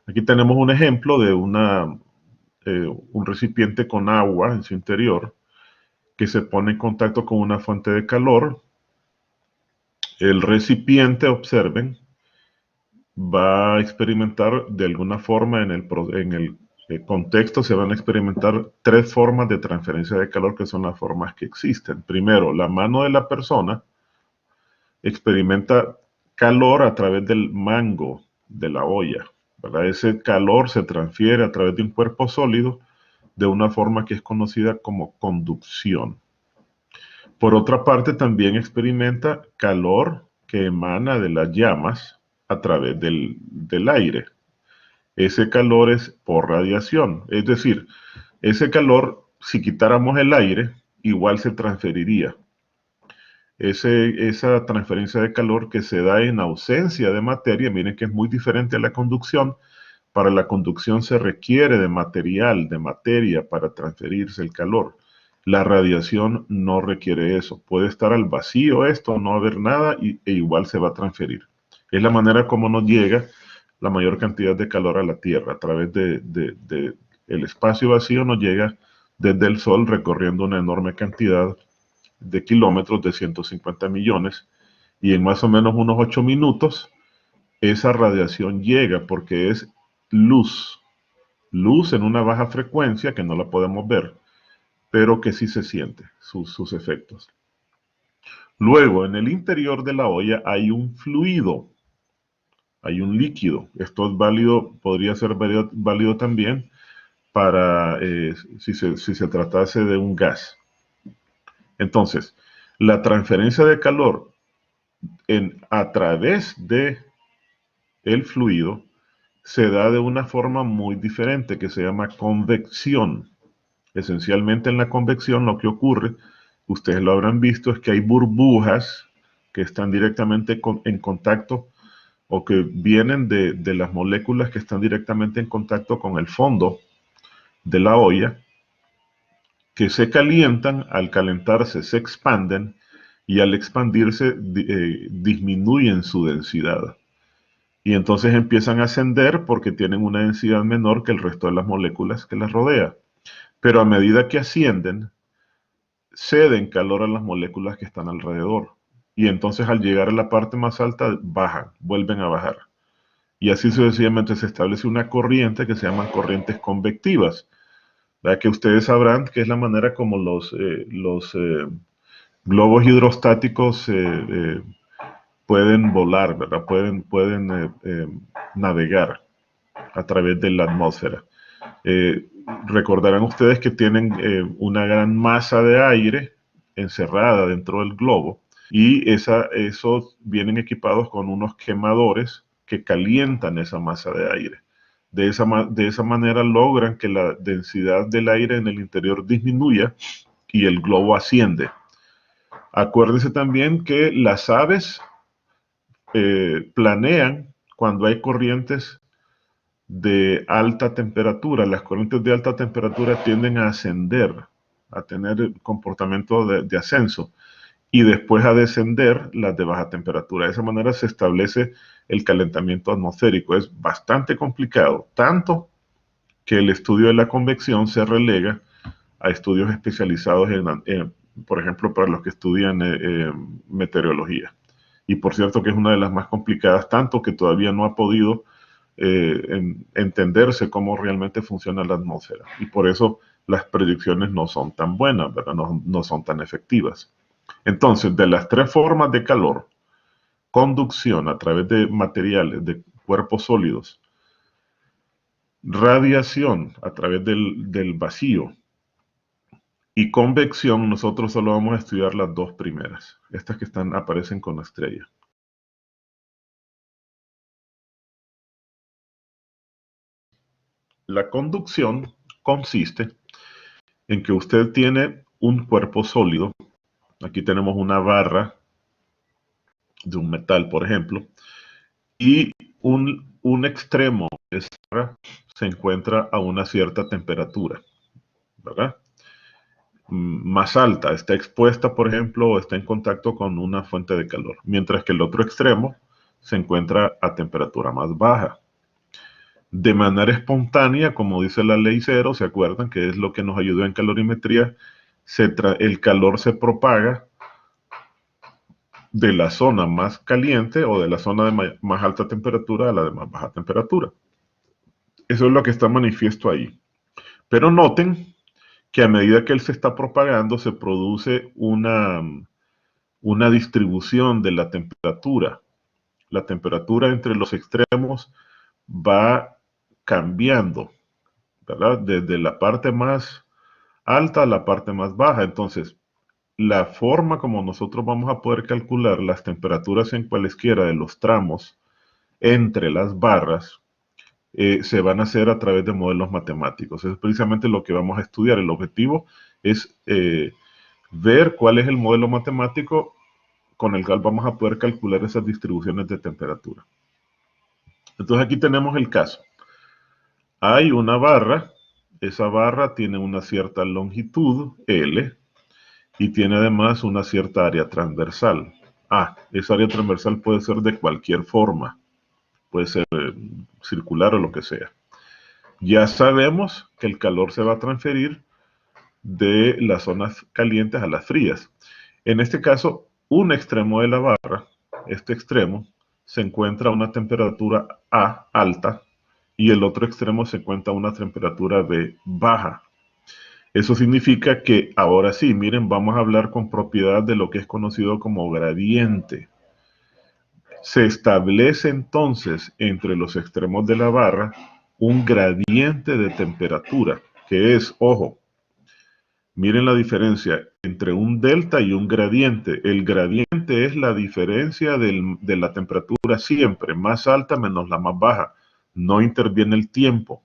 Aquí tenemos un ejemplo de un recipiente con agua en su interior que se pone en contacto con una fuente de calor. El recipiente, observen, va a experimentar de alguna forma en el contexto, se van a experimentar tres formas de transferencia de calor que son las formas que existen. Primero, la mano de la persona experimenta calor a través del mango de la olla, ¿verdad? Ese calor se transfiere a través de un cuerpo sólido de una forma que es conocida como conducción. Por otra parte, también experimenta calor que emana de las llamas a través del aire. Ese calor es por radiación, es decir, ese calor, si quitáramos el aire, igual se transferiría. Esa transferencia de calor que se da en ausencia de materia, miren que es muy diferente a la conducción. Para la conducción se requiere de material, de materia para transferirse el calor. La radiación no requiere eso. Puede estar al vacío esto, no haber nada e igual se va a transferir. Es la manera como nos llega la mayor cantidad de calor a la Tierra. A través del espacio vacío nos llega desde el Sol recorriendo una enorme cantidad de kilómetros de 150 millones y en más o menos unos 8 minutos esa radiación llega porque es luz, luz en una baja frecuencia que no la podemos ver, pero que sí se siente sus efectos. Luego, en el interior de la olla hay un fluido, hay un líquido. Esto es válido, podría ser válido también para si se tratase de un gas. Entonces, la transferencia de calor a través de el fluido se da de una forma muy diferente que se llama convección. Esencialmente en la convección lo que ocurre, ustedes lo habrán visto, es que hay burbujas que están directamente en contacto o que vienen de las moléculas que están directamente en contacto con el fondo de la olla, que se calientan, al calentarse se expanden y al expandirse disminuyen su densidad. Y entonces empiezan a ascender porque tienen una densidad menor que el resto de las moléculas que las rodea. Pero a medida que ascienden, ceden calor a las moléculas que están alrededor. Y entonces al llegar a la parte más alta, bajan, vuelven a bajar. Y así sucesivamente se establece una corriente que se llaman corrientes convectivas. ¿Verdad? Que ustedes sabrán que es la manera como los globos hidrostáticos pueden volar, ¿verdad? Pueden navegar a través de la atmósfera. Recordarán ustedes que tienen una gran masa de aire encerrada dentro del globo y esos vienen equipados con unos quemadores que calientan esa masa de aire. De esa manera logran que la densidad del aire en el interior disminuya y el globo asciende. Acuérdense también que las aves planean cuando hay corrientes de alta temperatura. Las corrientes de alta temperatura tienden a ascender, a tener comportamiento de ascenso y después a descender las de baja temperatura. De esa manera se establece el calentamiento atmosférico. Es bastante complicado, tanto que el estudio de la convección se relega a estudios especializados por ejemplo, para los que estudian meteorología. Y por cierto que es una de las más complicadas, tanto que todavía no ha podido entenderse cómo realmente funciona la atmósfera. Y por eso las predicciones no son tan buenas, ¿verdad? No son tan efectivas. Entonces, de las tres formas de calor, conducción a través de materiales, de cuerpos sólidos, radiación a través del vacío y convección, nosotros solo vamos a estudiar las dos primeras, estas que aparecen con la estrella. La conducción consiste en que usted tiene un cuerpo sólido. Aquí tenemos una barra de un metal, por ejemplo, y un extremo de esa barra se encuentra a una cierta temperatura, ¿verdad? Más alta, está expuesta, por ejemplo, o está en contacto con una fuente de calor, mientras que el otro extremo se encuentra a temperatura más baja. de manera espontánea, como dice la ley cero, ¿se acuerdan? Que es lo que nos ayudó en calorimetría. El calor se propaga de la zona más caliente o de la zona de más alta temperatura a la de más baja temperatura. Eso es lo que está manifiesto ahí. Pero noten que a medida que él se está propagando, se produce una distribución de la temperatura. La temperatura entre los extremos va cambiando, ¿verdad? Desde la parte más alta a la parte más baja. Entonces, la forma como nosotros vamos a poder calcular las temperaturas en cualesquiera de los tramos entre las barras se van a hacer a través de modelos matemáticos. Es precisamente lo que vamos a estudiar. El objetivo es ver cuál es el modelo matemático con el cual vamos a poder calcular esas distribuciones de temperatura. Entonces aquí tenemos el caso. Hay una barra, esa barra tiene una cierta longitud, L, y tiene además una cierta área transversal. Esa área transversal puede ser de cualquier forma, puede ser circular o lo que sea. Ya sabemos que el calor se va a transferir de las zonas calientes a las frías. En este caso, un extremo de la barra, este extremo, se encuentra a una temperatura A alta y el otro extremo se encuentra a una temperatura B baja. Eso significa que ahora sí, miren, vamos a hablar con propiedad de lo que es conocido como gradiente. Se establece entonces entre los extremos de la barra un gradiente de temperatura, que es, ojo, miren la diferencia entre un delta y un gradiente. El gradiente es la diferencia de la temperatura siempre, más alta menos la más baja. No interviene el tiempo.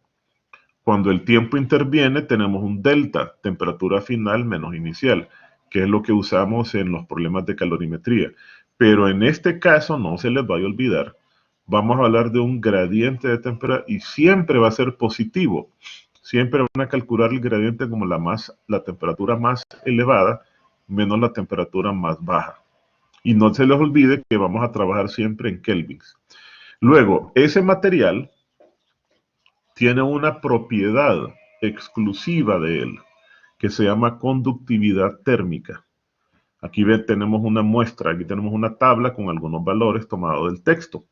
Cuando el tiempo interviene, tenemos un delta, temperatura final menos inicial, que es lo que usamos en los problemas de calorimetría. Pero en este caso, no se les vaya a olvidar, vamos a hablar de un gradiente de temperatura y siempre va a ser positivo. Siempre van a calcular el gradiente como la temperatura más elevada menos la temperatura más baja. Y no se les olvide que vamos a trabajar siempre en kelvins. Luego, ese material tiene una propiedad exclusiva de él, que se llama conductividad térmica. Aquí tenemos una muestra, aquí tenemos una tabla con algunos valores tomados del texto.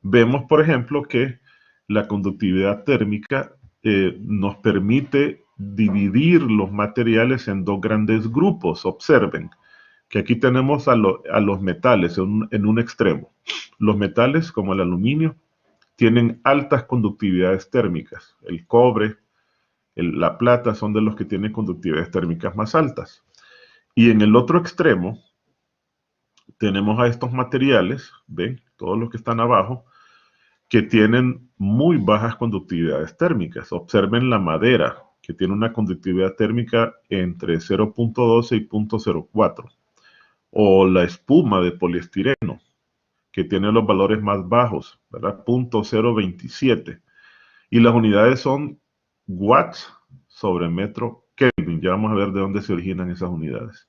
Vemos, por ejemplo, que la conductividad térmica nos permite dividir los materiales en dos grandes grupos. Observen que aquí tenemos a los metales en un extremo. Los metales, como el aluminio, tienen altas conductividades térmicas. El cobre, la plata son de los que tienen conductividades térmicas más altas. Y en el otro extremo tenemos a estos materiales, ven, todos los que están abajo, que tienen muy bajas conductividades térmicas. Observen la madera, que tiene una conductividad térmica entre 0.12 y 0.04. O la espuma de poliestireno, que tiene los valores más bajos, ¿verdad? 0.027. Y las unidades son watts sobre metro Kelvin. Ya vamos a ver de dónde se originan esas unidades.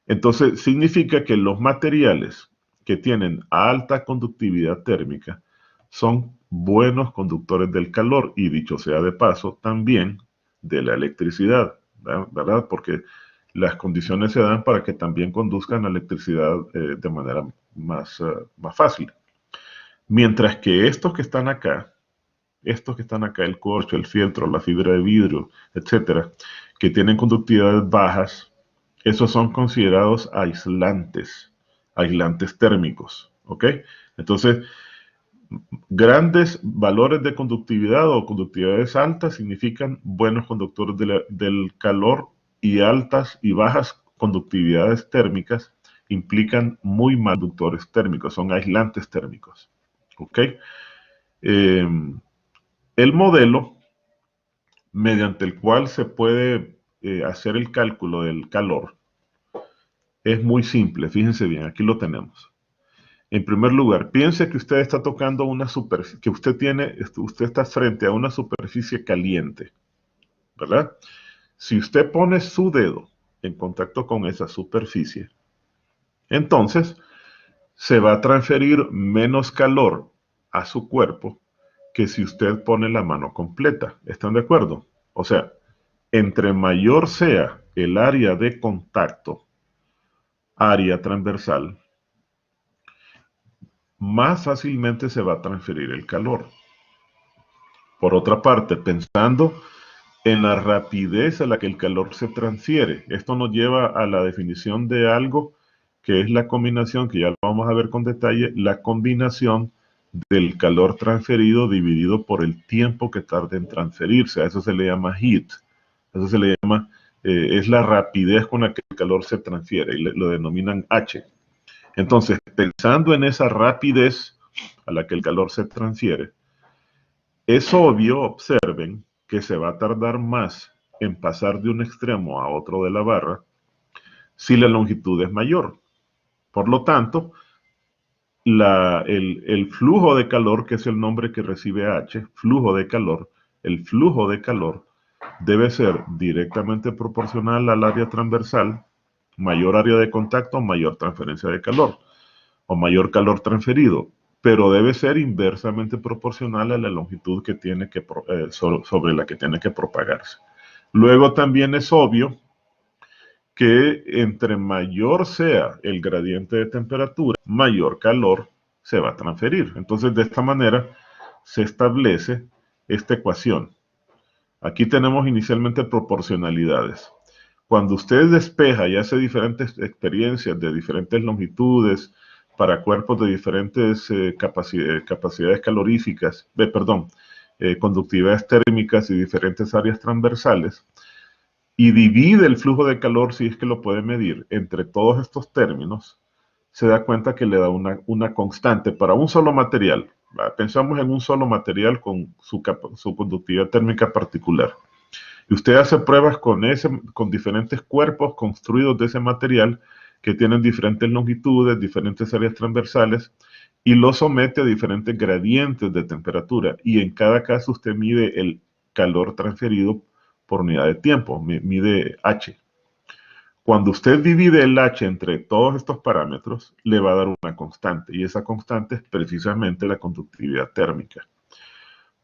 Entonces, significa que los materiales que tienen alta conductividad térmica son buenos conductores del calor y, dicho sea de paso, también de la electricidad, ¿verdad? Porque las condiciones se dan para que también conduzcan la electricidad de manera más fácil. Mientras que estos que están acá, el corcho, el fieltro, la fibra de vidrio, etcétera, que tienen conductividades bajas, esos son considerados aislantes térmicos, ¿ok? Entonces, grandes valores de conductividad o conductividades altas significan buenos conductores del calor y altas y bajas conductividades térmicas implican muy mal conductores térmicos, son aislantes térmicos, ¿ok? El modelo mediante el cual se puede hacer el cálculo del calor es muy simple, fíjense bien, aquí lo tenemos. En primer lugar, piense que usted está tocando una superficie, que usted está frente a una superficie caliente, ¿verdad? Si usted pone su dedo en contacto con esa superficie, entonces se va a transferir menos calor a su cuerpo que si usted pone la mano completa. ¿Están de acuerdo? O sea, entre mayor sea el área de contacto, área transversal, más fácilmente se va a transferir el calor. Por otra parte, pensando en la rapidez a la que el calor se transfiere, esto nos lleva a la definición de algo que es la combinación, que ya lo vamos a ver con detalle, la combinación del calor transferido dividido por el tiempo que tarda en transferirse. A eso se le llama heat. Eso se le llama, es la rapidez con la que el calor se transfiere y lo denominan H. Entonces, pensando en esa rapidez a la que el calor se transfiere, es obvio, observen, que se va a tardar más en pasar de un extremo a otro de la barra si la longitud es mayor. Por lo tanto, el flujo de calor, que es el nombre que recibe H, flujo de calor, el flujo de calor debe ser directamente proporcional al área transversal. Mayor área de contacto, mayor transferencia de calor o mayor calor transferido, pero debe ser inversamente proporcional a la longitud que tiene que, sobre la que tiene que propagarse. Luego también es obvio que entre mayor sea el gradiente de temperatura, mayor calor se va a transferir. Entonces, de esta manera se establece esta ecuación. Aquí tenemos inicialmente proporcionalidades. Cuando usted despeja y hace diferentes experiencias de diferentes longitudes para cuerpos de diferentes capacidades caloríficas, conductividades térmicas y diferentes áreas transversales, y divide el flujo de calor, si es que lo puede medir, entre todos estos términos, se da cuenta que le da una constante para un solo material. Pensamos en un solo material con su conductividad térmica particular. Y usted hace pruebas con diferentes cuerpos construidos de ese material que tienen diferentes longitudes, diferentes áreas transversales, y lo somete a diferentes gradientes de temperatura. Y en cada caso usted mide el calor transferido por unidad de tiempo, mide H. Cuando usted divide el H entre todos estos parámetros, le va a dar una constante, y esa constante es precisamente la conductividad térmica.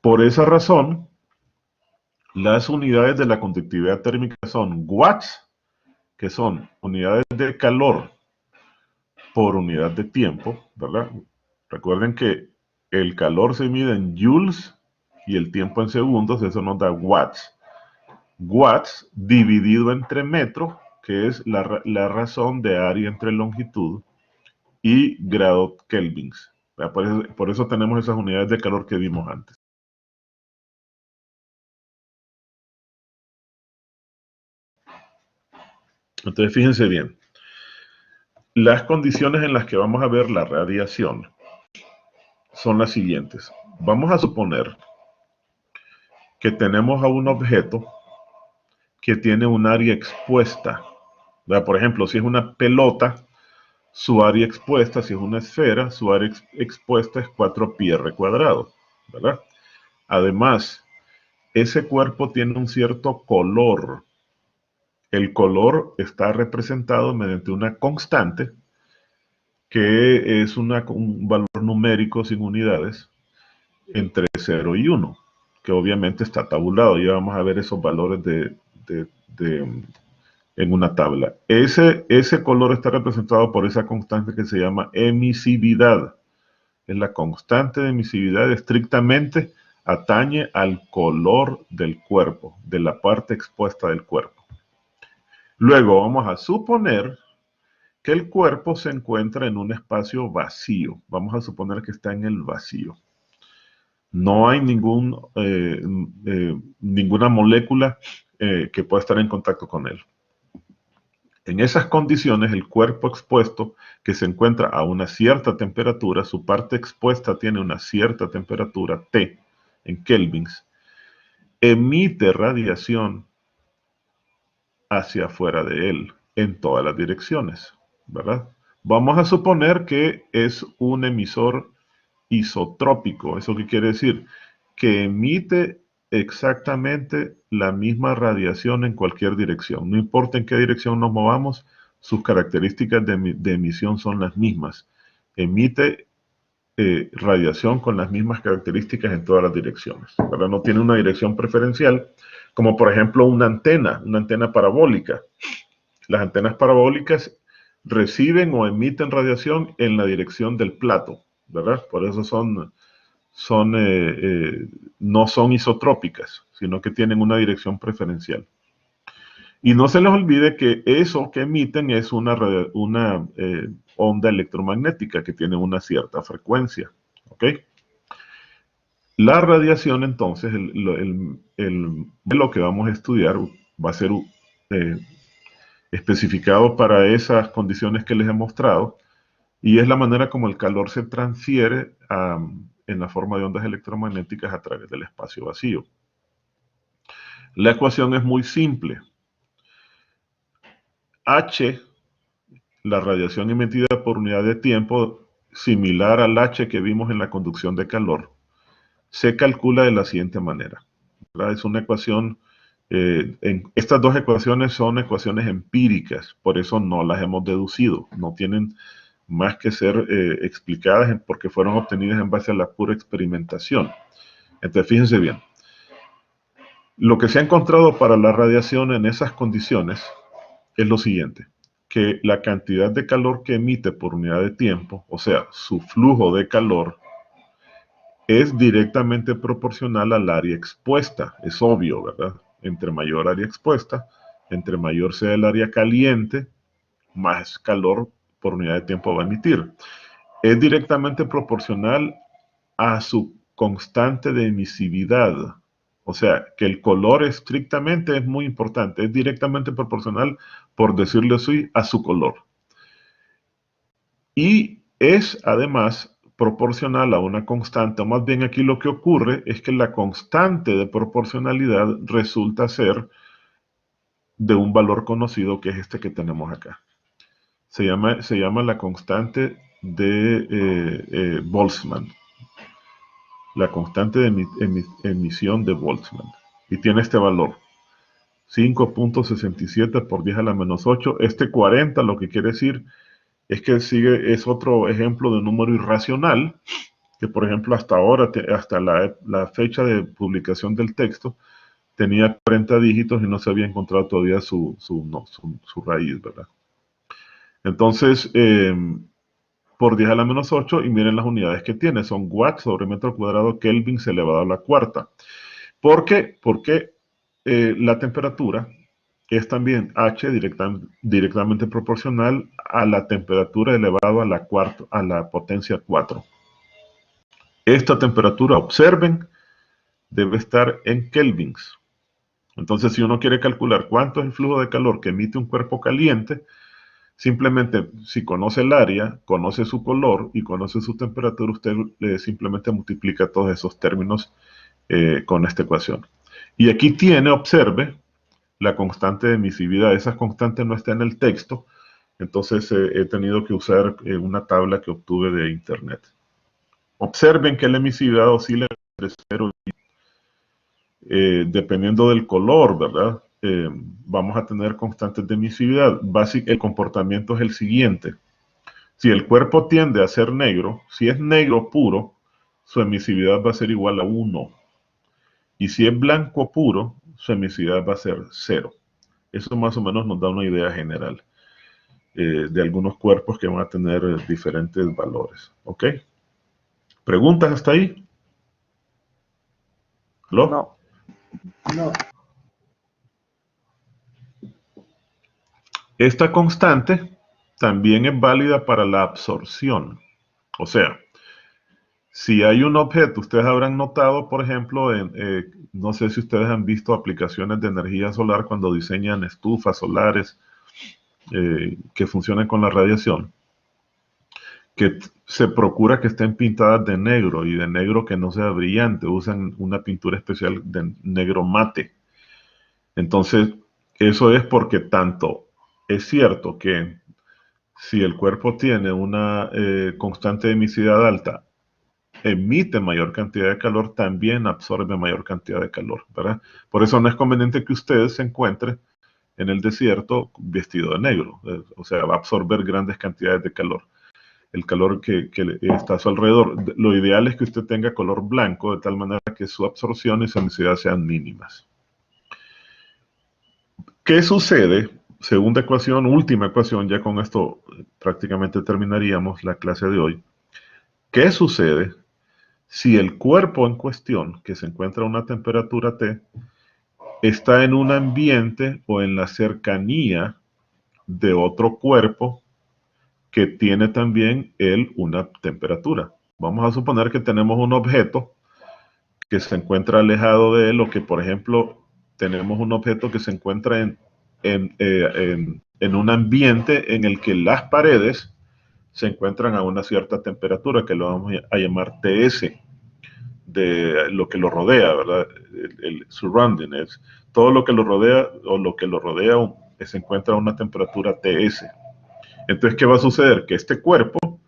Por esa razón, las unidades de la conductividad térmica son watts, que son unidades de calor por unidad de tiempo, ¿verdad? Recuerden que el calor se mide en joules y el tiempo en segundos, eso nos da watts. Watts dividido entre metro, que es la razón de área entre longitud, y grado kelvins. Por eso tenemos esas unidades de calor que vimos antes. Entonces, fíjense bien. Las condiciones en las que vamos a ver la radiación son las siguientes. Vamos a suponer que tenemos a un objeto que tiene un área expuesta. Por ejemplo, si es una pelota, su área expuesta, si es una esfera, su área expuesta es 4πr², ¿verdad? Además, ese cuerpo tiene un cierto color. El color está representado mediante una constante que es un valor numérico sin unidades entre 0 y 1, que obviamente está tabulado. Ya vamos a ver esos valores en una tabla. Ese color está representado por esa constante que se llama emisividad. Es la constante de emisividad, estrictamente atañe al color del cuerpo, de la parte expuesta del cuerpo. Luego vamos a suponer que el cuerpo se encuentra en un espacio vacío. Vamos a suponer que está en el vacío. No hay ninguna molécula que pueda estar en contacto con él. En esas condiciones, el cuerpo expuesto, que se encuentra a una cierta temperatura, su parte expuesta tiene una cierta temperatura, T, en kelvins, emite radiación hacia afuera de él, en todas las direcciones, ¿verdad? Vamos a suponer que es un emisor isotrópico. ¿Eso qué quiere decir? Que emite exactamente la misma radiación en cualquier dirección. No importa en qué dirección nos movamos, sus características de emisión son las mismas. Emite radiación con las mismas características en todas las direcciones, ¿verdad? No tiene una dirección preferencial, como por ejemplo una antena parabólica. Las antenas parabólicas reciben o emiten radiación en la dirección del plato, ¿verdad? Por eso no son isotrópicas, sino que tienen una dirección preferencial. Y no se les olvide que eso que emiten es una onda electromagnética que tiene una cierta frecuencia. ¿Ok? La radiación, entonces, lo que vamos a estudiar va a ser eh, especificado para esas condiciones que les he mostrado, y es la manera como el calor se transfiere en la forma de ondas electromagnéticas a través del espacio vacío. La ecuación es muy simple. H, la radiación emitida por unidad de tiempo, similar al H que vimos en la conducción de calor, se calcula de la siguiente manera, ¿verdad? Es una ecuación, estas dos ecuaciones son ecuaciones empíricas, por eso no las hemos deducido, no tienen más que ser explicadas porque fueron obtenidas en base a la pura experimentación. Entonces, fíjense bien, lo que se ha encontrado para la radiación en esas condiciones es lo siguiente, que la cantidad de calor que emite por unidad de tiempo, o sea, su flujo de calor, es directamente proporcional al área expuesta. Es obvio, ¿verdad? Entre mayor área expuesta, entre mayor sea el área caliente, más calor por unidad de tiempo va a emitir. Es directamente proporcional a su constante de emisividad. O sea, que el color estrictamente es muy importante. Es directamente proporcional, por decirlo así, a su color. Y es además proporcional a una constante, o más bien aquí lo que ocurre es que la constante de proporcionalidad resulta ser de un valor conocido, que es este que tenemos acá. Se llama la constante de Boltzmann, la constante de emisión de Boltzmann, y tiene este valor, 5.67 por 10 a la menos 8. Este 40 lo que quiere decir es que es otro ejemplo de número irracional, que por ejemplo hasta ahora, hasta la fecha de publicación del texto, tenía 40 dígitos y no se había encontrado todavía su raíz, ¿verdad? Entonces, por 10 a la menos 8, y miren las unidades que tiene, son watts sobre metro cuadrado kelvins elevado a la cuarta. ¿Por qué? Porque la temperatura es también H directamente proporcional a la temperatura elevado a la potencia 4. Esta temperatura, observen, debe estar en kelvins. Entonces, si uno quiere calcular cuánto es el flujo de calor que emite un cuerpo caliente, simplemente, si conoce el área, conoce su color y conoce su temperatura, usted simplemente multiplica todos esos términos con esta ecuación. Y aquí tiene, observe, la constante de emisividad. Esa constante no está en el texto, entonces he tenido que usar una tabla que obtuve de internet. Observen que la emisividad oscila entre 0 y dependiendo del color, ¿verdad? Vamos a tener constantes de emisividad. El comportamiento es el siguiente. Si el cuerpo tiende a ser negro, si es negro puro, su emisividad va a ser igual a 1. Y si es blanco puro, su emisividad va a ser 0. Eso más o menos nos da una idea general de algunos cuerpos que van a tener diferentes valores. ¿Ok? ¿Preguntas hasta ahí? ¿Aló? No. No. Esta constante también es válida para la absorción. O sea, si hay un objeto, ustedes habrán notado, por ejemplo, no sé si ustedes han visto aplicaciones de energía solar cuando diseñan estufas solares que funcionan con la radiación, que se procura que estén pintadas de negro, y de negro que no sea brillante, usan una pintura especial de negro mate. Entonces, eso es porque tanto es cierto que si el cuerpo tiene una constante de emisividad alta, emite mayor cantidad de calor, también absorbe mayor cantidad de calor, ¿verdad? Por eso no es conveniente que usted se encuentre en el desierto vestido de negro, o sea, va a absorber grandes cantidades de calor. el calor que está a su alrededor. Lo ideal es que usted tenga color blanco, de tal manera que su absorción y su emisividad sean mínimas. ¿Qué sucede? Segunda ecuación, última ecuación, ya con esto prácticamente terminaríamos la clase de hoy. ¿Qué sucede si el cuerpo en cuestión, que se encuentra a una temperatura T, está en un ambiente o en la cercanía de otro cuerpo que tiene también él una temperatura? Vamos a suponer que tenemos un objeto que se encuentra alejado de él, o que, por ejemplo, tenemos un objeto que se encuentra en un ambiente en el que las paredes se encuentran a una cierta temperatura, que lo vamos a llamar TS, de lo que lo rodea, ¿verdad? El surrounding, es todo lo que lo rodea, o lo que lo rodea se encuentra a una temperatura TS. Entonces, ¿qué va a suceder? Que este cuerpo,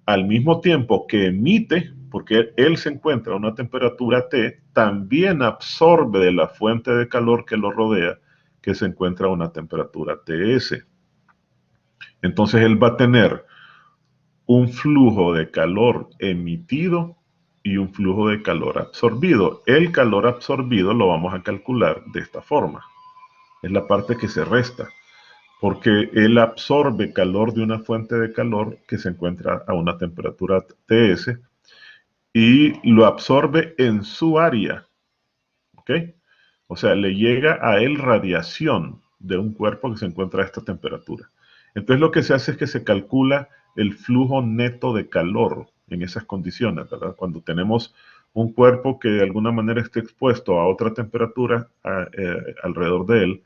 al mismo tiempo que emite, porque él se encuentra a una temperatura T, también absorbe de la fuente de calor que lo rodea, que se encuentra a una temperatura TS. Entonces él va a tener un flujo de calor emitido y un flujo de calor absorbido. El calor absorbido lo vamos a calcular de esta forma. Es la parte que se resta, porque él absorbe calor de una fuente de calor que se encuentra a una temperatura TS y lo absorbe en su área, ¿ok? O sea, le llega a él radiación de un cuerpo que se encuentra a esta temperatura. Entonces lo que se hace es que se calcula el flujo neto de calor en esas condiciones, ¿verdad? Cuando tenemos un cuerpo que de alguna manera esté expuesto a otra temperatura alrededor de él,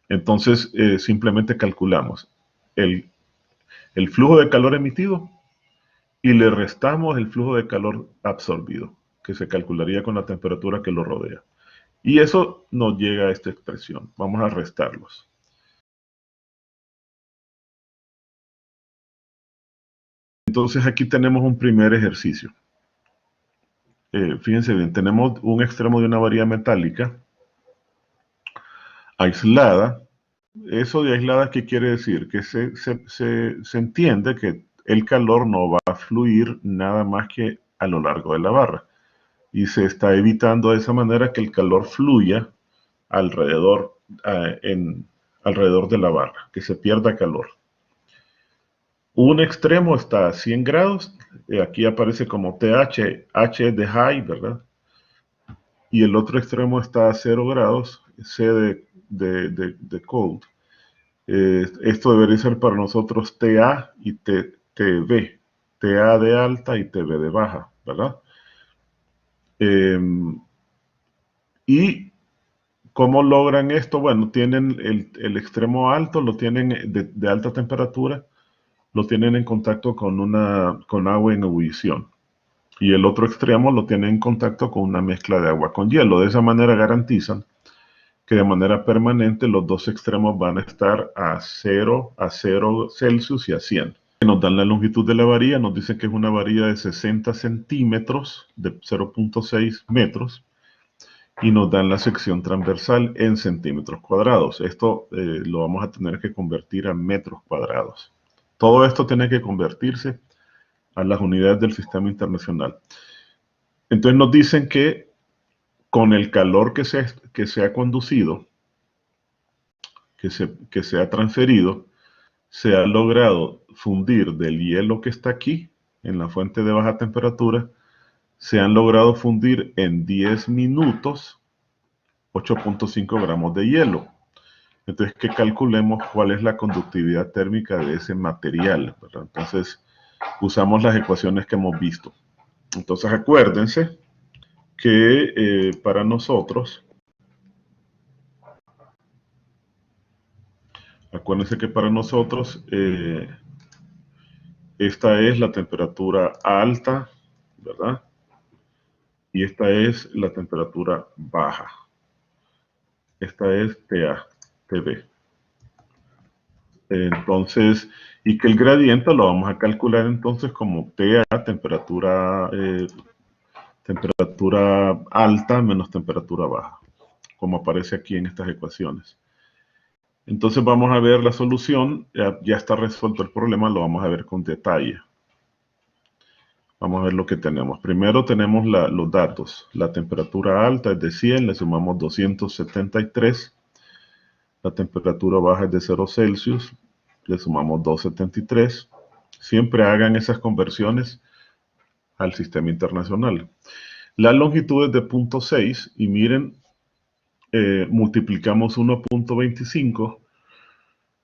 entonces simplemente calculamos el, el flujo de calor emitido y le restamos el flujo de calor absorbido, que se calcularía con la temperatura que lo rodea. Y eso nos llega a esta expresión. Vamos a restarlos. Entonces aquí tenemos un primer ejercicio. Fíjense bien, tenemos un extremo de una varilla metálica aislada. Eso de aislada, ¿qué quiere decir? Que se entiende que el calor no va a fluir nada más que a lo largo de la barra. Y se está evitando de esa manera que el calor fluya alrededor, alrededor de la barra, que se pierda calor. Un extremo está a 100 grados, aquí aparece como TH, H de high, ¿verdad? Y el otro extremo está a 0 grados, C de cold. Esto debería ser para nosotros TA y TB, TA de alta y TB de baja, ¿verdad? ¿Y cómo logran esto? Bueno, tienen el extremo alto, lo tienen de alta temperatura, lo tienen en contacto con agua en ebullición. Y el otro extremo lo tienen en contacto con una mezcla de agua con hielo. De esa manera garantizan que de manera permanente los dos extremos van a estar a 0 Celsius y a 100. Nos dan la longitud de la varilla, nos dicen que es una varilla de 60 centímetros, de 0.6 metros, y nos dan la sección transversal en centímetros cuadrados. Esto lo vamos a tener que convertir a metros cuadrados. Todo esto tiene que convertirse a las unidades del sistema internacional. Entonces nos dicen que con el calor que se ha conducido, que se ha transferido, se ha logrado fundir del hielo que está aquí, en la fuente de baja temperatura, se han logrado fundir en 10 minutos 8.5 gramos de hielo. Entonces, que calculemos cuál es la conductividad térmica de ese material, ¿verdad? Entonces, usamos las ecuaciones que hemos visto. Entonces, acuérdense que para nosotros, esta es la temperatura alta, ¿verdad? Y esta es la temperatura baja. Esta es TA, TB. Entonces, y que el gradiente lo vamos a calcular entonces como TA, temperatura alta menos temperatura baja, como aparece aquí en estas ecuaciones. Entonces vamos a ver la solución, ya está resuelto el problema, lo vamos a ver con detalle. Vamos a ver lo que tenemos. Primero tenemos los datos. La temperatura alta es de 100, le sumamos 273. La temperatura baja es de 0 Celsius, le sumamos 273. Siempre hagan esas conversiones al sistema internacional. La longitud es de 0.6 y miren, multiplicamos 1.25,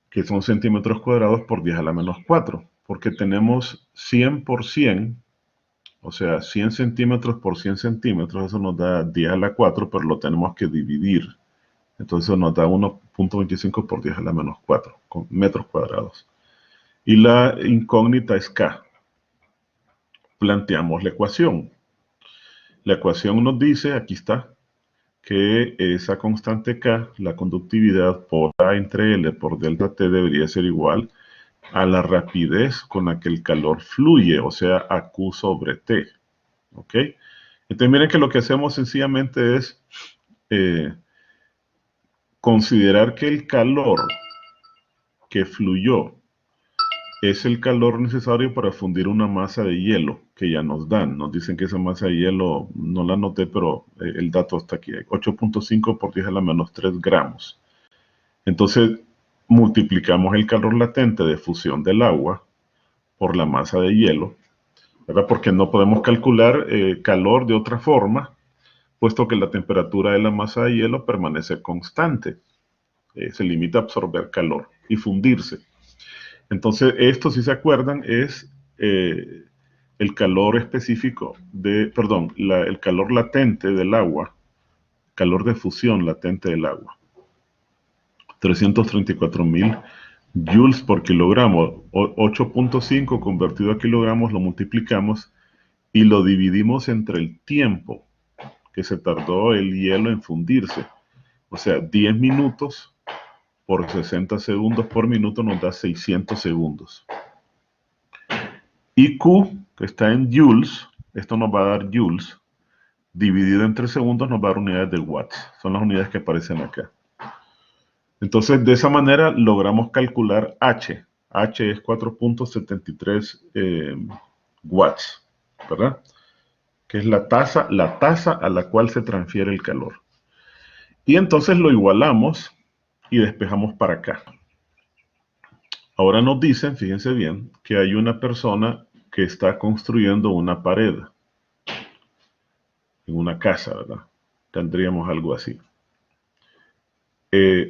que son centímetros cuadrados, por 10 a la menos 4, porque tenemos 100 por 100, o sea, 100 centímetros por 100 centímetros, eso nos da 10 a la 4, pero lo tenemos que dividir. Entonces nos da 1.25 por 10 a la menos 4 con metros cuadrados. Y la incógnita es K. Planteamos la ecuación. La ecuación nos dice, aquí está, que esa constante K, la conductividad por A entre L por delta T, debería ser igual a la rapidez con la que el calor fluye, o sea, a Q sobre T. ¿Ok? Entonces miren que lo que hacemos sencillamente es considerar que el calor que fluyó es el calor necesario para fundir una masa de hielo que ya nos dan. Nos dicen que esa masa de hielo, no la anoté, pero el dato está aquí. 8.5 por 10 a la menos 3 gramos. Entonces, multiplicamos el calor latente de fusión del agua por la masa de hielo, ¿verdad? Porque no podemos calcular calor de otra forma, puesto que la temperatura de la masa de hielo permanece constante. Se limita a absorber calor y fundirse. Entonces, esto, si se acuerdan, es el calor específico el calor latente del agua, calor de fusión latente del agua. 334.000 joules por kilogramo. 8.5 convertido a kilogramos lo multiplicamos y lo dividimos entre el tiempo que se tardó el hielo en fundirse. O sea, 10 minutos por 60 segundos por minuto nos da 600 segundos. Y Q, que está en joules, esto nos va a dar joules, dividido entre segundos nos va a dar unidades de watts. Son las unidades que aparecen acá. Entonces, de esa manera logramos calcular H. H es 4.73 watts, ¿verdad? Que es la tasa a la cual se transfiere el calor. Y entonces lo igualamos y despejamos para acá. Ahora nos dicen, fíjense bien, que hay una persona que está construyendo una pared en una casa, ¿verdad? Tendríamos algo así.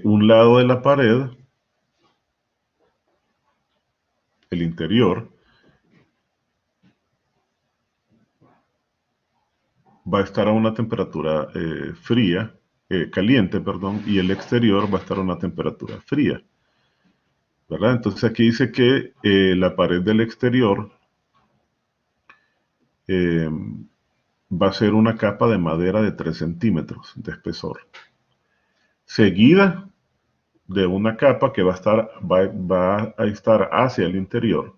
Un lado de la pared, el interior, va a estar a una temperatura caliente, perdón, y el exterior va a estar a una temperatura fría, ¿verdad? Entonces aquí dice que la pared del exterior va a ser una capa de madera de 3 centímetros de espesor, seguida de una capa que va a estar hacia el interior,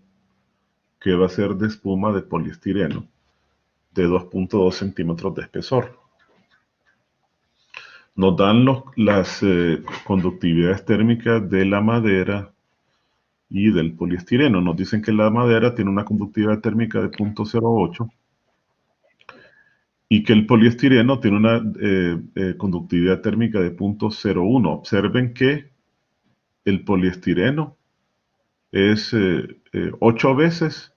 que va a ser de espuma de poliestireno de 2.2 centímetros de espesor. Nos dan las conductividades térmicas de la madera y del poliestireno. Nos dicen que la madera tiene una conductividad térmica de 0.08 y que el poliestireno tiene una conductividad térmica de 0.01. Observen que el poliestireno es 8 veces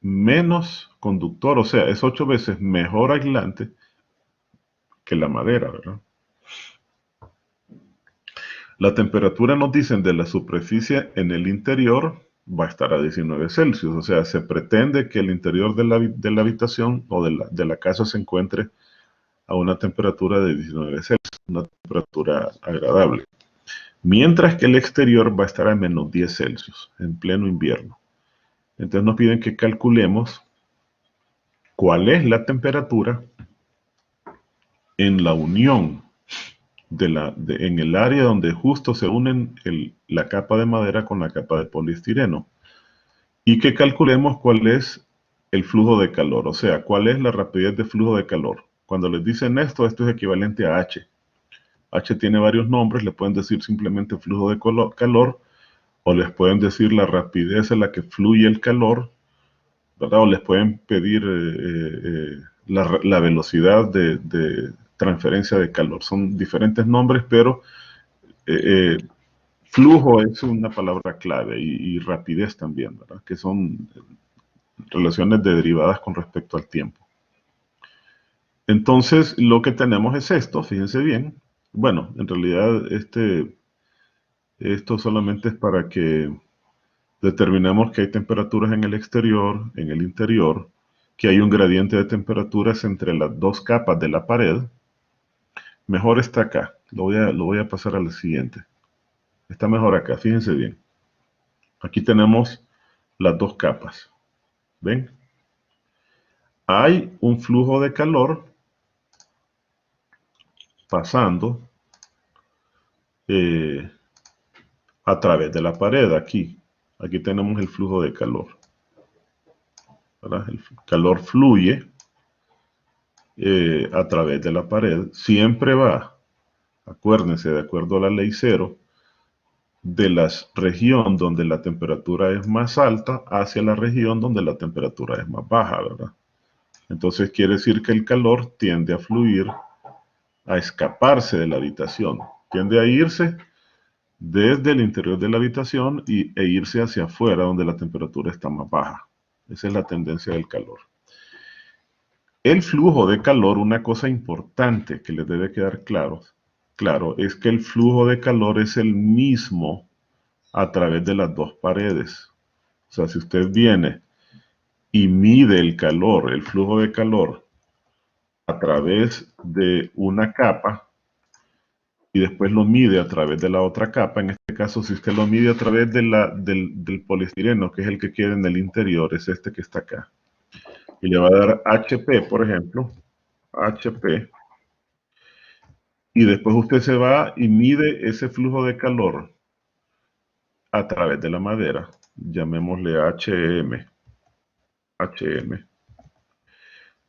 menos conductor, o sea, es 8 veces mejor aislante que la madera, ¿verdad? La temperatura, nos dicen, de la superficie en el interior va a estar a 19 Celsius, o sea, se pretende que el interior de la habitación o de la casa se encuentre a una temperatura de 19 Celsius, una temperatura agradable. Mientras que el exterior va a estar a menos 10 Celsius, en pleno invierno. Entonces nos piden que calculemos cuál es la temperatura en la unión en el área donde justo se unen la capa de madera con la capa de poliestireno. Y que calculemos cuál es el flujo de calor, o sea, cuál es la rapidez de flujo de calor. Cuando les dicen esto es equivalente a H. H tiene varios nombres, le pueden decir simplemente flujo de calor, o les pueden decir la rapidez a la que fluye el calor, ¿verdad? O les pueden pedir la velocidad de transferencia de calor. Son diferentes nombres, pero flujo es una palabra clave y rapidez también, ¿verdad? Que son relaciones derivadas con respecto al tiempo. Entonces, lo que tenemos es esto, fíjense bien. Bueno, en realidad esto solamente es para que determinemos que hay temperaturas en el exterior, en el interior, que hay un gradiente de temperaturas entre las dos capas de la pared. Mejor está acá. Lo voy a pasar al siguiente. Está mejor acá, fíjense bien. Aquí tenemos las dos capas. ¿Ven? Hay un flujo de calor pasando a través de la pared aquí. Aquí tenemos el flujo de calor, ¿verdad? El calor fluye a través de la pared. Siempre va, acuérdense, de acuerdo a la ley cero, de la región donde la temperatura es más alta hacia la región donde la temperatura es más baja, ¿verdad? Entonces quiere decir que el calor tiende a fluir, a escaparse de la habitación, tiende a irse desde el interior de la habitación e irse hacia afuera donde la temperatura está más baja. Esa es la tendencia del calor. El flujo de calor, una cosa importante que les debe quedar claro, es que el flujo de calor es el mismo a través de las dos paredes. O sea, si usted viene y mide el calor, el flujo de calor, a través de una capa, y después lo mide a través de la otra capa. En este caso, si usted lo mide a través del poliestireno, que es el que queda en el interior, es este que está acá. Y le va a dar HP, por ejemplo, HP, y después usted se va y mide ese flujo de calor a través de la madera, llamémosle HM.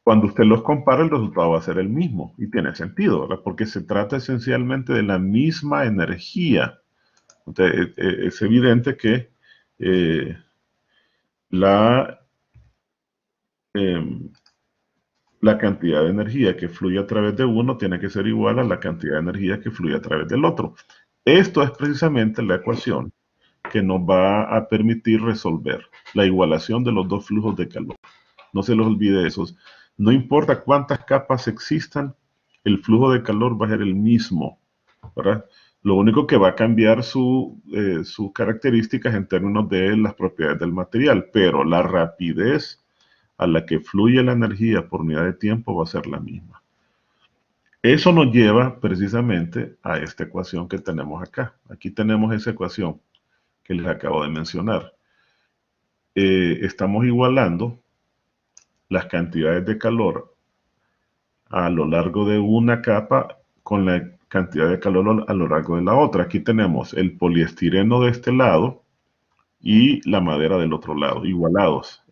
Cuando usted los compara, el resultado va a ser el mismo, y tiene sentido, ¿verdad? Porque se trata esencialmente de la misma energía. Entonces, es evidente que eh, la, eh, la cantidad de energía que fluye a través de uno tiene que ser igual a la cantidad de energía que fluye a través del otro. Esto es precisamente la ecuación que nos va a permitir resolver la igualación de los dos flujos de calor. No se les olvide eso. No importa cuántas capas existan, el flujo de calor va a ser el mismo, ¿verdad? Lo único que va a cambiar sus características en términos de las propiedades del material, pero la rapidez a la que fluye la energía por unidad de tiempo va a ser la misma. Eso nos lleva precisamente a esta ecuación que tenemos acá. Aquí tenemos esa ecuación que les acabo de mencionar. Estamos igualando las cantidades de calor a lo largo de una capa con la cantidad de calor a lo largo de la otra. Aquí tenemos el poliestireno de este lado y la madera del otro lado, igualados,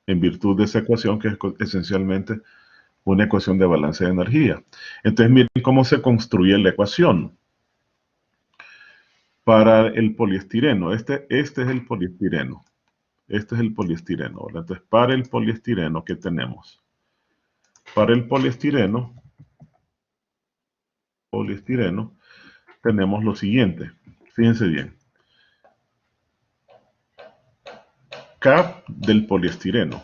en virtud de esa ecuación que es esencialmente una ecuación de balance de energía. Entonces miren cómo se construye la ecuación. Para el poliestireno, este es el poliestireno. Este es el poliestireno, ¿verdad? Entonces, para el poliestireno, ¿qué tenemos? Para el poliestireno, tenemos lo siguiente. Fíjense bien. K del poliestireno.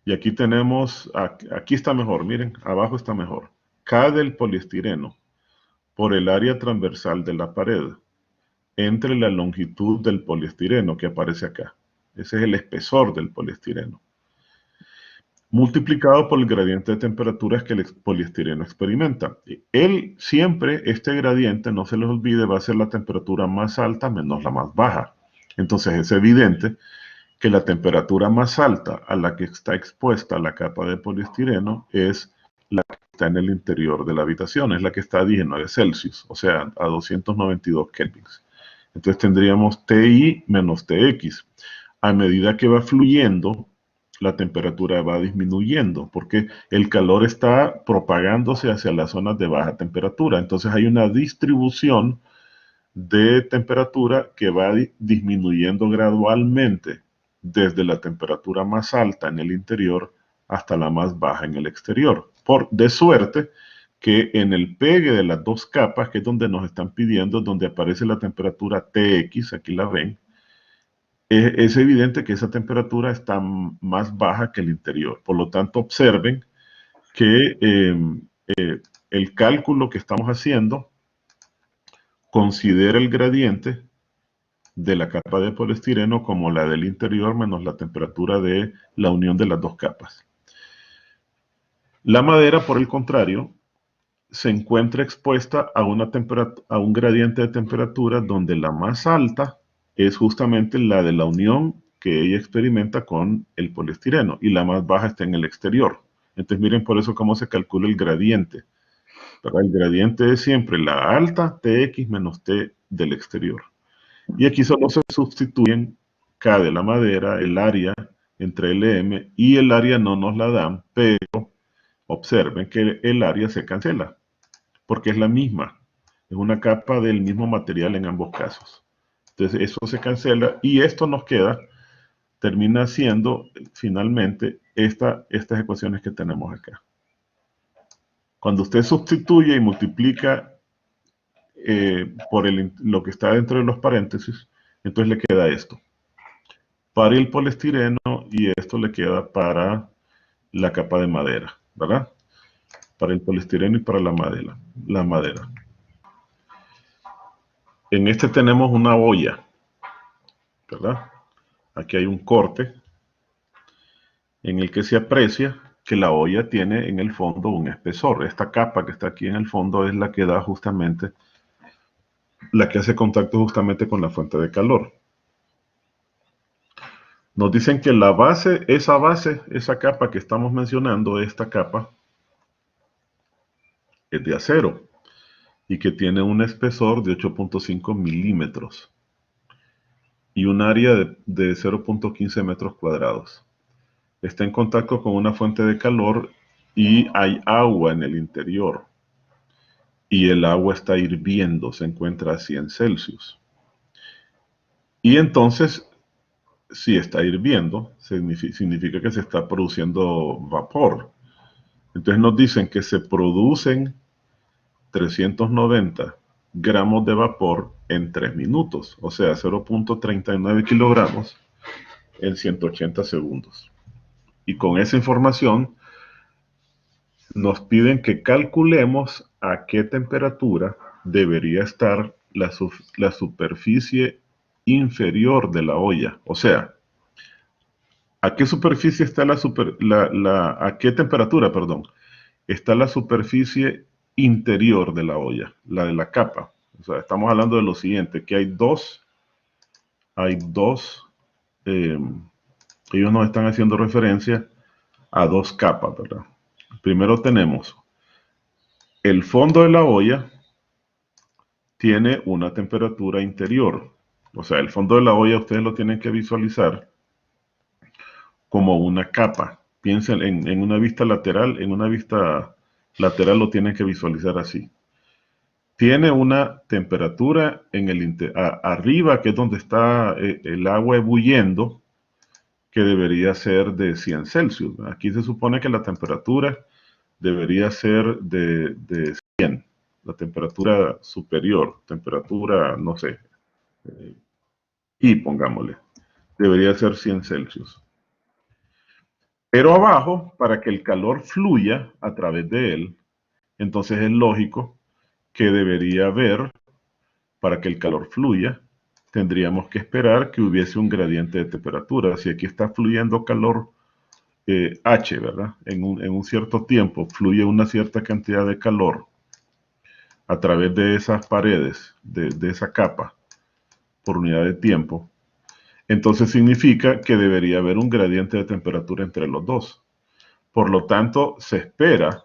Y aquí tenemos, aquí está mejor, miren, abajo está mejor. K del poliestireno por el área transversal de la pared entre la longitud del poliestireno que aparece acá. Ese es el espesor del poliestireno. Multiplicado por el gradiente de temperaturas que el poliestireno experimenta. Él siempre, este gradiente, no se les olvide, va a ser la temperatura más alta menos la más baja. Entonces es evidente que la temperatura más alta a la que está expuesta la capa de poliestireno es la que está en el interior de la habitación, es la que está a 19 Celsius, o sea, a 292 kelvins. Entonces tendríamos TI menos TX. A medida que va fluyendo, la temperatura va disminuyendo, porque el calor está propagándose hacia las zonas de baja temperatura. Entonces hay una distribución de temperatura que va disminuyendo gradualmente desde la temperatura más alta en el interior hasta la más baja en el exterior. De suerte que en el pegue de las dos capas, que es donde nos están pidiendo, donde aparece la temperatura TX, aquí la ven, es evidente que esa temperatura está más baja que el interior. Por lo tanto, observen que el cálculo que estamos haciendo considera el gradiente de la capa de poliestireno como la del interior menos la temperatura de la unión de las dos capas. La madera, por el contrario, se encuentra expuesta a un gradiente de temperatura donde la más alta es justamente la de la unión que ella experimenta con el poliestireno y la más baja está en el exterior. Entonces miren por eso cómo se calcula el gradiente. ¿Verdad? El gradiente es siempre la alta Tx menos T del exterior. Y aquí solo se sustituyen K de la madera, el área entre Lm y el área no nos la dan, pero observen que el área se cancela porque es la misma, es una capa del mismo material en ambos casos. Entonces eso se cancela y esto nos queda, termina siendo finalmente estas ecuaciones que tenemos acá. Cuando usted sustituye y multiplica por lo que está dentro de los paréntesis, entonces le queda esto para el poliestireno y esto le queda para la capa de madera, ¿verdad? Para el poliestireno y para la madera. En este tenemos una olla, ¿verdad? Aquí hay un corte en el que se aprecia que la olla tiene en el fondo un espesor. Esta capa que está aquí en el fondo es la que da justamente, la que hace contacto justamente con la fuente de calor. Nos dicen que la base, esa capa que estamos mencionando, esta capa, es de acero y que tiene un espesor de 8.5 milímetros y un área de 0.15 metros cuadrados. Está en contacto con una fuente de calor y hay agua en el interior. Y el agua está hirviendo, se encuentra a 100 Celsius. Y entonces, si está hirviendo, significa que se está produciendo vapor. Entonces nos dicen que se producen 390 gramos de vapor en 3 minutos, o sea, 0.39 kilogramos en 180 segundos. Y con esa información nos piden que calculemos a qué temperatura debería estar la superficie inferior de la olla. O sea, ¿a qué superficie está a qué temperatura, perdón, está la superficie interior de la olla, la de la capa? O sea, estamos hablando de lo siguiente, que ellos nos están haciendo referencia a dos capas, ¿verdad? Primero tenemos el fondo de la olla, tiene una temperatura interior. O sea, el fondo de la olla ustedes lo tienen que visualizar como una capa. Piensen en una vista lateral, lo tienen que visualizar así. Tiene una temperatura arriba, que es donde está el agua ebulliendo, que debería ser de 100 Celsius. Aquí se supone que la temperatura debería ser de 100, la temperatura superior, temperatura, no sé, y pongámosle, debería ser 100 Celsius. Pero abajo, para que el calor fluya a través de él, entonces es lógico que debería haber, para que el calor fluya, tendríamos que esperar que hubiese un gradiente de temperatura. Si aquí está fluyendo calor H, ¿verdad? En un cierto tiempo fluye una cierta cantidad de calor a través de esas paredes, de esa capa, por unidad de tiempo, entonces significa que debería haber un gradiente de temperatura entre los dos. Por lo tanto, se espera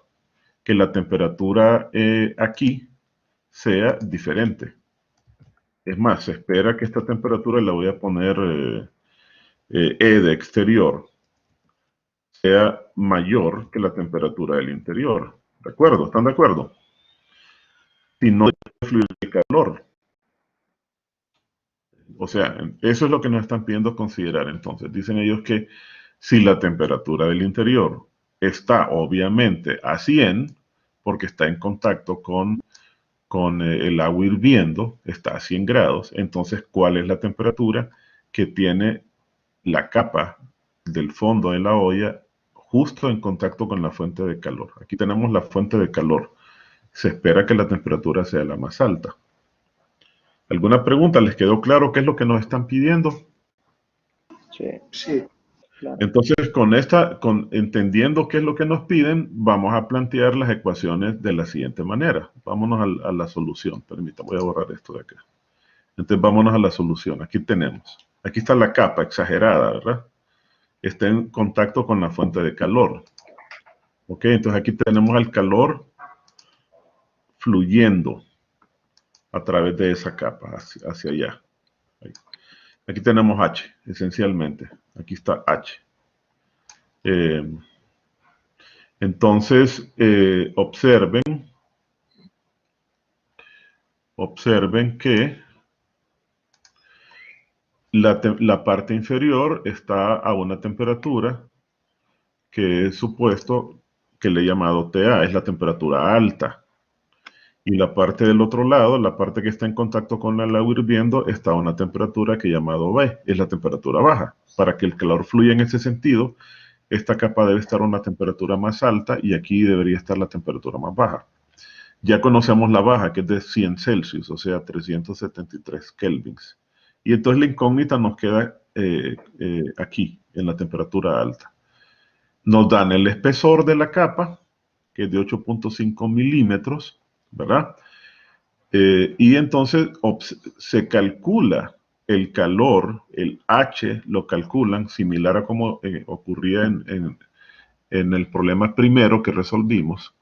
que la temperatura aquí sea diferente. Es más, se espera que esta temperatura, la voy a poner E de exterior, sea mayor que la temperatura del interior. ¿De acuerdo? ¿Están de acuerdo? Si no debe fluir el calor. O sea, eso es lo que nos están pidiendo considerar. Entonces, dicen ellos que si la temperatura del interior está obviamente a 100, porque está en contacto con el agua hirviendo, está a 100 grados, entonces, ¿cuál es la temperatura que tiene la capa del fondo de la olla justo en contacto con la fuente de calor? Aquí tenemos la fuente de calor. Se espera que la temperatura sea la más alta. ¿Alguna pregunta? ¿Les quedó claro qué es lo que nos están pidiendo? Sí, Sí, claro. Entonces, entendiendo qué es lo que nos piden, vamos a plantear las ecuaciones de la siguiente manera. Vámonos a la solución. Permítame, voy a borrar esto de acá. Entonces, vámonos a la solución. Aquí tenemos. Aquí está la capa exagerada, ¿verdad? Está en contacto con la fuente de calor. Ok, entonces aquí tenemos el calor fluyendo a través de esa capa hacia allá. Ahí. Aquí tenemos H, esencialmente. Aquí está H. Eh, entonces, observen que la parte inferior está a una temperatura que es supuesto que le he llamado TA, es la temperatura alta. Y la parte del otro lado, la parte que está en contacto con el agua hirviendo, está a una temperatura que he llamado B, es la temperatura baja. Para que el calor fluya en ese sentido, esta capa debe estar a una temperatura más alta y aquí debería estar la temperatura más baja. Ya conocemos la baja, que es de 100 Celsius, o sea, 373 kelvins. Y entonces la incógnita nos queda aquí, en la temperatura alta. Nos dan el espesor de la capa, que es de 8.5 milímetros, ¿verdad? Y entonces se calcula el calor, el H lo calculan similar a como ocurría en el problema primero que resolvimos,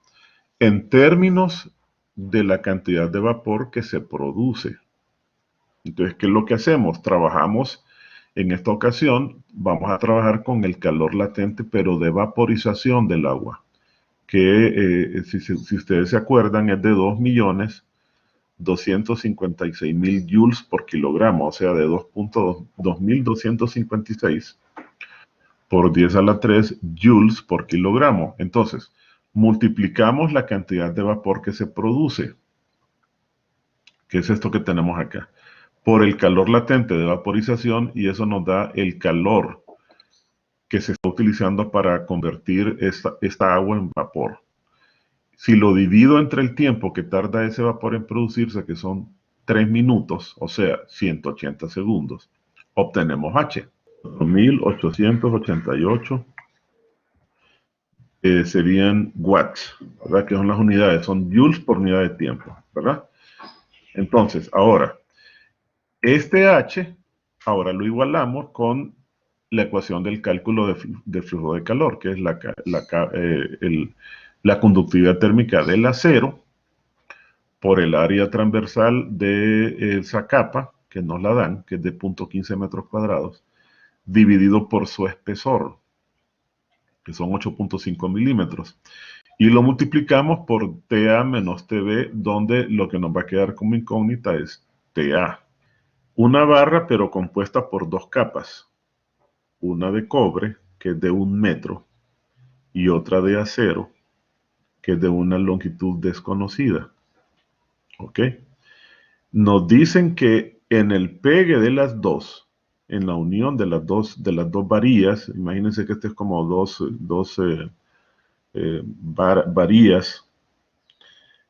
en términos de la cantidad de vapor que se produce. Entonces, ¿qué es lo que hacemos? Trabajamos, en esta ocasión, vamos a trabajar con el calor latente, pero de vaporización del agua, que si ustedes se acuerdan es de 2.256.000 joules por kilogramo, o sea, de 2.256 por 10 a la 3 joules por kilogramo. Entonces, multiplicamos la cantidad de vapor que se produce, que es esto que tenemos acá, por el calor latente de vaporización, y eso nos da el calor que se está utilizando para convertir esta agua en vapor. Si lo divido entre el tiempo que tarda ese vapor en producirse, que son 3 minutos, o sea, 180 segundos, obtenemos H. 4.888 serían watts, ¿verdad? Que son las unidades, son joules por unidad de tiempo, ¿verdad? Entonces, ahora, este H, ahora lo igualamos con la ecuación del cálculo de flujo de calor, que es la conductividad térmica del acero por el área transversal de esa capa, que nos la dan, que es de 0.15 metros cuadrados, dividido por su espesor, que son 8.5 milímetros. Y lo multiplicamos por TA menos TB, donde lo que nos va a quedar como incógnita es TA. Una barra, pero compuesta por dos capas. Una de cobre, que es de 1 metro, y otra de acero, que es de una longitud desconocida. ¿Ok? Nos dicen que en el pegue de las dos, en la unión de las dos varillas, imagínense que este es como dos varillas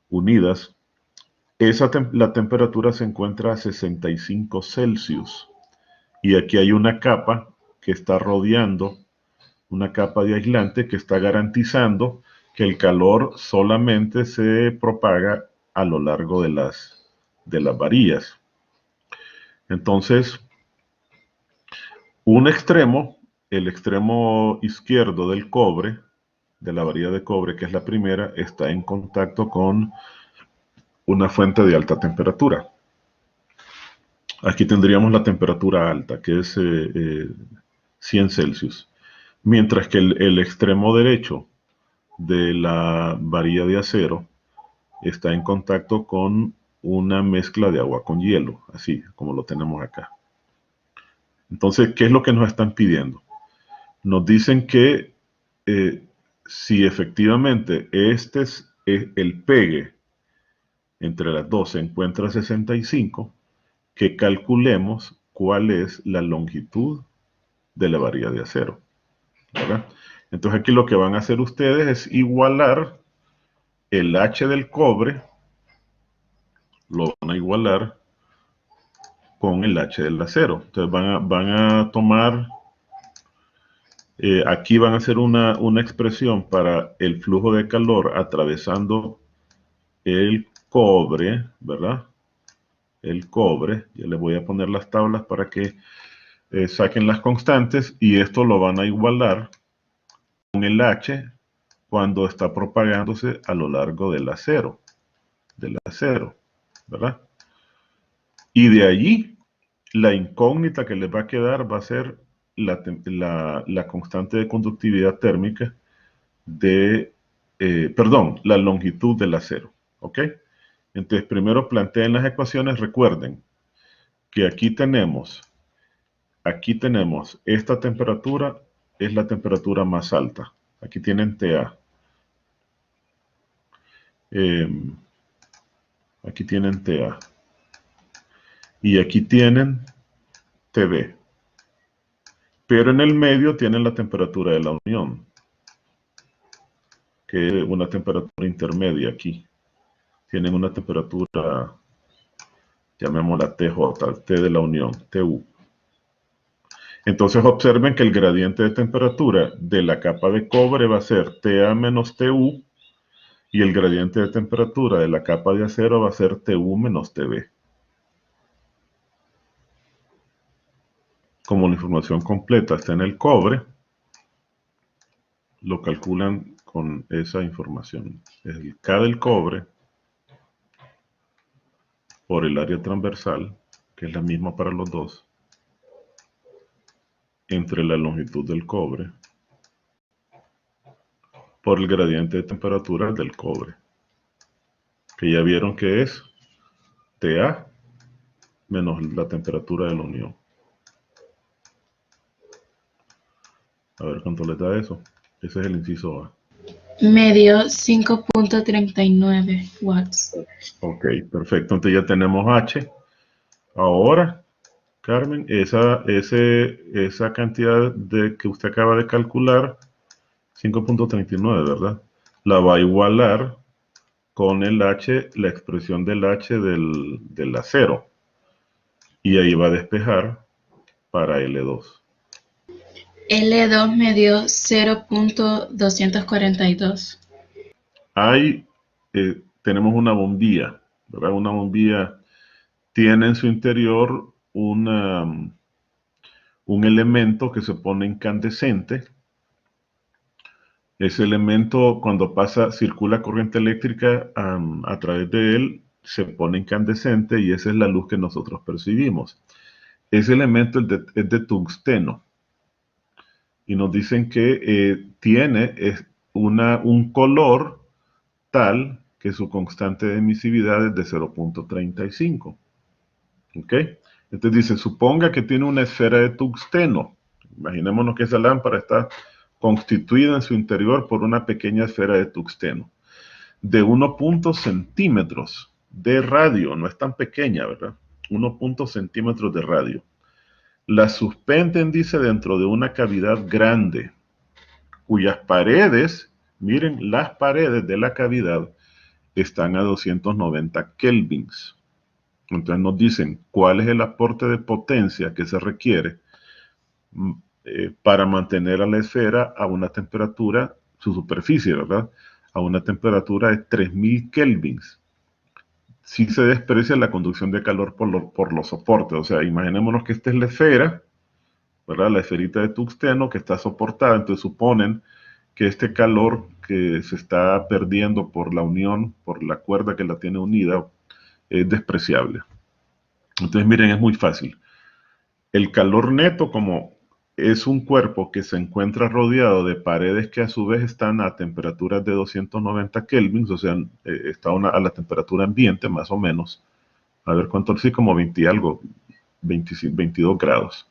unidas, la temperatura se encuentra a 65 Celsius. Y aquí hay una capa que está rodeando, una capa de aislante que está garantizando que el calor solamente se propaga a lo largo de las varillas. Entonces, un extremo, el extremo izquierdo del cobre, de la varilla de cobre, que es la primera, está en contacto con una fuente de alta temperatura. Aquí tendríamos la temperatura alta, que es 100 Celsius. Mientras que el extremo derecho de la varilla de acero está en contacto con una mezcla de agua con hielo, así como lo tenemos acá. Entonces, ¿qué es lo que nos están pidiendo? Nos dicen que si efectivamente este es el pegue entre las dos se encuentra a 65, que calculemos cuál es la longitud de la varilla de acero, ¿verdad? Entonces aquí lo que van a hacer ustedes es igualar el H del cobre, lo van a igualar con el H del acero. Entonces van a tomar, aquí van a hacer una expresión para el flujo de calor atravesando el cobre, ¿verdad? El cobre, ya les voy a poner las tablas para que saquen las constantes, y esto lo van a igualar con el H cuando está propagándose a lo largo del acero, ¿verdad? Y de allí, la incógnita que les va a quedar va a ser la constante de conductividad térmica de, la longitud del acero, ¿ok? Entonces, primero planteen las ecuaciones. Recuerden que aquí tenemos esta temperatura, es la temperatura más alta. Aquí tienen TA. Aquí tienen TA. Y aquí tienen TB. Pero en el medio tienen la temperatura de la unión, que es una temperatura intermedia aquí. Tienen una temperatura, llamémosla TJ, T de la unión, TU. Entonces observen que el gradiente de temperatura de la capa de cobre va a ser TA menos TU, y el gradiente de temperatura de la capa de acero va a ser TU menos TB. Como la información completa está en el cobre, lo calculan con esa información. Es el K del cobre por el área transversal, que es la misma para los dos, entre la longitud del cobre por el gradiente de temperatura del cobre, que ya vieron que es TA menos la temperatura de la unión. A ver cuánto les da eso. Ese es el inciso A. Medio 5.39 watts. Ok, perfecto. Entonces ya tenemos H. Ahora, Carmen, esa cantidad que usted acaba de calcular, 5.39, ¿verdad? La va a igualar con el H, la expresión del H del acero. Y ahí va a despejar para L2. L2 me dio 0.242. Ahí tenemos una bombilla, ¿verdad? Una bombilla tiene en su interior un elemento que se pone incandescente. Ese elemento, cuando circula corriente eléctrica a través de él, se pone incandescente, y esa es la luz que nosotros percibimos. Ese elemento es de tungsteno, y nos dicen que tiene un color tal que su constante de emisividad es de 0.35. ¿Ok? Entonces dice, suponga que tiene una esfera de tungsteno. Imaginémonos que esa lámpara está constituida en su interior por una pequeña esfera de tungsteno de 1 centímetros de radio. No es tan pequeña, ¿verdad? 1 centímetros de radio. La suspenden, dice, dentro de una cavidad grande, cuyas paredes, miren, las paredes de la cavidad están a 290 kelvins. Entonces nos dicen cuál es el aporte de potencia que se requiere para mantener a la esfera a una temperatura, su superficie, ¿verdad? A una temperatura de 3000 kelvins. Si se desprecia la conducción de calor por los soportes. O sea, imaginémonos que esta es la esfera, ¿verdad? La esferita de tungsteno que está soportada. Entonces suponen que este calor que se está perdiendo por la unión, por la cuerda que la tiene unida, es despreciable. Entonces miren, es muy fácil. El calor neto, como es un cuerpo que se encuentra rodeado de paredes que a su vez están a temperaturas de 290 kelvins, o sea, está a la temperatura ambiente más o menos. A ver cuánto, sí, como 20 y algo, 22 grados.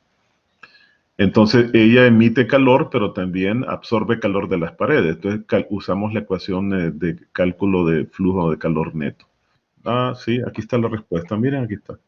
Entonces ella emite calor, pero también absorbe calor de las paredes. Entonces usamos la ecuación de cálculo de flujo de calor neto. Ah, sí, aquí está la respuesta. Miren, aquí está.